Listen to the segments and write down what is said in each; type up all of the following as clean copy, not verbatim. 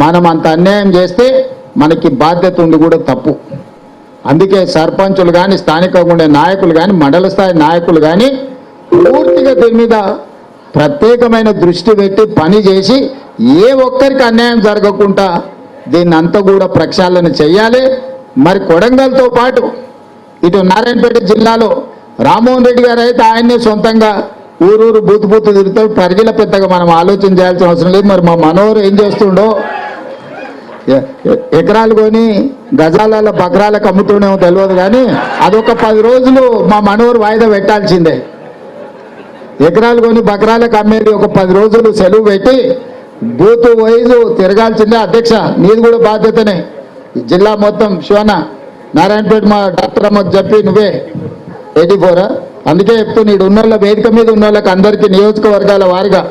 మనం అంత అన్యాయం చేస్తే మనకి బాధ్యత ఉండి కూడా తప్పు. అందుకే సర్పంచులు కానీ స్థానికంగా ఉండే నాయకులు కానీ మండల స్థాయి నాయకులు కానీ పూర్తిగా దీని మీద ప్రత్యేకమైన దృష్టి పెట్టి పని చేసి ఏ ఒక్కరికి అన్యాయం జరగకుండా దీన్ని అంతా కూడా ప్రక్షాళన చేయాలి. మరి కొడంగల్తో పాటు ఇటు నారాయణపేట జిల్లాలో రామ్మోహన్ రెడ్డి గారు అయితే ఆయన్నే సొంతంగా ఊరూరు బూతు బూతు తిరుగుతాడు. ప్రజల పెద్దగా మనం ఆలోచన చేయాల్సిన అవసరం లేదు. మరి మా మనోహర్ ఏం చేస్తుండో ఎకరాలు కొని గజాల బకరాలకు అమ్ముతుండేమో తెలియదు, కానీ అదొక 10 రోజులు మా మనోహర్ వాయిదా పెట్టాల్సిందే. ఎకరాలు కొని బకరాలకు అమ్మేది ఒక 10 రోజులు సెలవు పెట్టి బూత్ వైజు తిరగాల్సిందే. అధ్యక్ష నీది కూడా బాధ్యతనే. జిల్లా మొత్తం శివన నారాయణపేట మా డాక్టర్ అమ్మకు చెప్పి నువ్వే 84 అందుకే చెప్తున్నా, ఇటు ఉన్నోళ్ళ వేదిక మీద ఉన్న వాళ్ళకి అందరికీ నియోజకవర్గాల వారిగా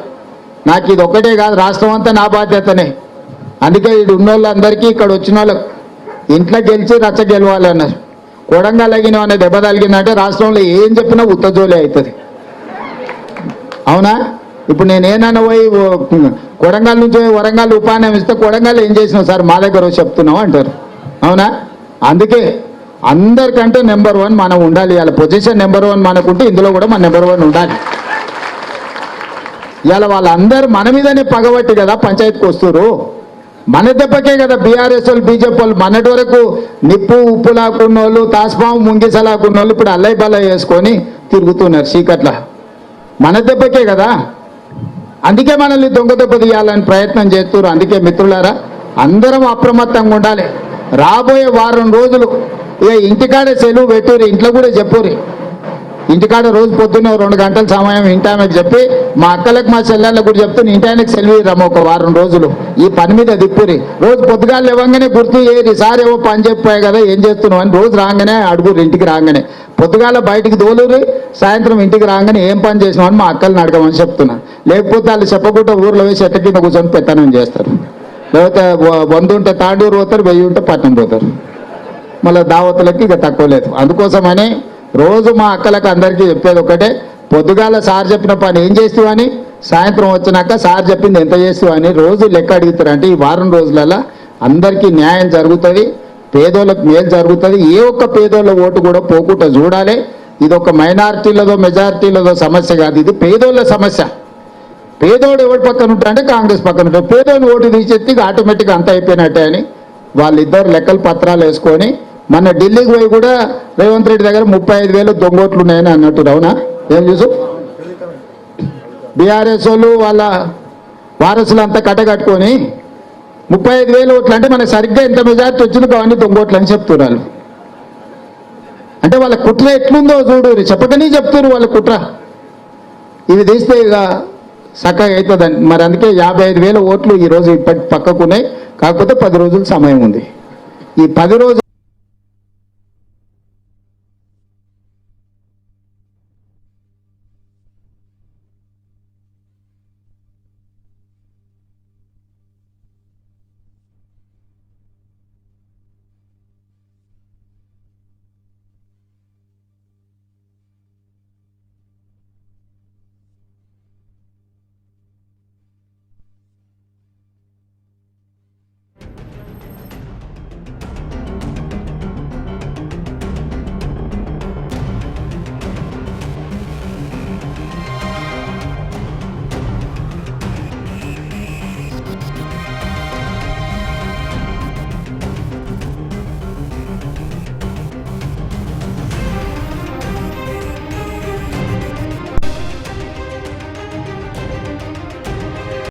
నాకు ఇది ఒక్కటే కాదు, రాష్ట్రం అంతా నా బాధ్యతనే. అందుకే ఇటు ఉన్నోళ్ళందరికీ ఇక్కడ వచ్చిన వాళ్ళకు ఇంట్లో గెలిచి రచ్చ గెలవాలన్నారు. కొడంగల్ అగిన అనే దెబ్బ తగిలిందంటే రాష్ట్రంలో ఏం చెప్పినా ఉత్తజోలే అవుతుంది. అవునా? ఇప్పుడు నేనేనన్నా పోయి కొడంగల్ నుంచి వరంగల్ ఉపాన్యం ఇస్తే కొడంగల్ ఏం చేసినావు సార్ మా దగ్గర చెప్తున్నావు అంటారు. అవునా? అందుకే అందరికంటే నెంబర్ 1 మనం ఉండాలి. ఇవాళ పొజిషన్ నెంబర్ 1 మనకుంటే ఇందులో కూడా మన నెంబర్ 1 ఉండాలి. ఇవాళ వాళ్ళందరూ మన మీదనే పగబట్టి కదా పంచాయతీకి వస్తున్నారు. మన దెబ్బకే కదా బీఆర్ఎస్ వాళ్ళు బీజేపీ వాళ్ళు మొన్నటి వరకు నిప్పు ఉప్పు లాక్కున్న వాళ్ళు తాస్పాము ముంగిసలాకున్న వాళ్ళు ఇప్పుడు అల్లై బల్లై వేసుకొని తిరుగుతున్నారు చీకట్ల. మన దెబ్బకే కదా. అందుకే మనల్ని దొంగ దెబ్బ తీయాలని ప్రయత్నం చేస్తున్నారు. అందుకే మిత్రులారా అందరం అప్రమత్తంగా ఉండాలి. రాబోయే వారం రోజులు ఇక ఇంటికాడే సెలవు పెట్టుర్రి, ఇంట్లో కూడా చెప్పుర్రి. ఇంటికాడ రోజు పొద్దున్న 2 గంటల సమయం ఇంటాయనకు చెప్పి మా అక్కలకు మా చెల్లెళ్ళకు కూడా చెప్తున్నా ఇంటాయనకు సెలవు ఇరమ్మ ఒక వారం రోజులు ఈ పని మీద దిప్పురి. రోజు పొద్దుగాలు ఇవ్వగానే గుర్తు చేయరు, సార్ ఏవో పని చెప్పాయి కదా ఏం చేస్తున్నావు అని రోజు రాగానే అడుగురు. ఇంటికి రాగానే పొద్దుగాల బయటికి తోలురి, సాయంత్రం ఇంటికి రాగానే ఏం పని చేసినావు అని మా అక్కల్ని అడగమని చెప్తున్నా. లేకపోతే వాళ్ళు చెప్పకుండా ఊర్లో వేసి చెట్ల కింద కూర్చొని పెత్తనం చేస్తారు. లేకపోతే 100 ఉంటే తాండూరు పోతారు, 1000 ఉంటే పట్నం పోతారు. మళ్ళీ దావతులకి ఇక తక్కువ లేదు. అందుకోసమని రోజు మా అక్కలకు అందరికీ చెప్పేది ఒకటే, పొద్దుగాల సార్ చెప్పిన పని ఏం చేస్తావు అని, సాయంత్రం వచ్చినాక సార్ చెప్పింది ఎంత చేస్తావు అని రోజు లెక్క అడుగుతారు. అంటే ఈ వారం రోజులలో అందరికీ న్యాయం జరుగుతుంది, పేదోళ్ళకు మేలు జరుగుతుంది. ఏ ఒక్క పేదోళ్ళ ఓటు కూడా పోకుండా చూడాలి. ఇది ఒక మైనారిటీలదో మెజారిటీలదో సమస్య కాదు, ఇది పేదోళ్ళ సమస్య. పేదోడు ఎవరి పక్కన ఉంటాడంటే కాంగ్రెస్ పక్కన ఉంటాడు. పేదోళ్ళు ఓటు తీసేస్తే ఆటోమేటిక్గా అంత అయిపోయినట్టే అని వాళ్ళిద్దరు లెక్కలు పత్రాలు వేసుకొని మన ఢిల్లీకి పోయి కూడా రేవంత్ రెడ్డి దగ్గర 35,000 దొంగోట్లు ఉన్నాయని అన్నట్టు. అవునా? ఏం చూసు బీఆర్ఎస్ వాళ్ళు వాళ్ళ వారసులు అంతా కట్టగట్టుకొని 35,000 ఓట్లు అంటే మనకు సరిగ్గా ఇంత మెజార్టీ వచ్చింది అవన్నీ దొంగోట్లు అని చెప్తున్నారు. అంటే వాళ్ళ కుట్ర ఎట్లుందో చూడు, చెప్పకనే చెప్తున్నారు వాళ్ళ కుట్ర. ఇవి తీస్తే ఇక చక్కగా అవుతుందని. మరి అందుకే 55,000 ఓట్లు ఈరోజు ఇప్పటి పక్కకున్నాయి. కాకపోతే 10 రోజులు సమయం ఉంది. ఈ 10 రోజులు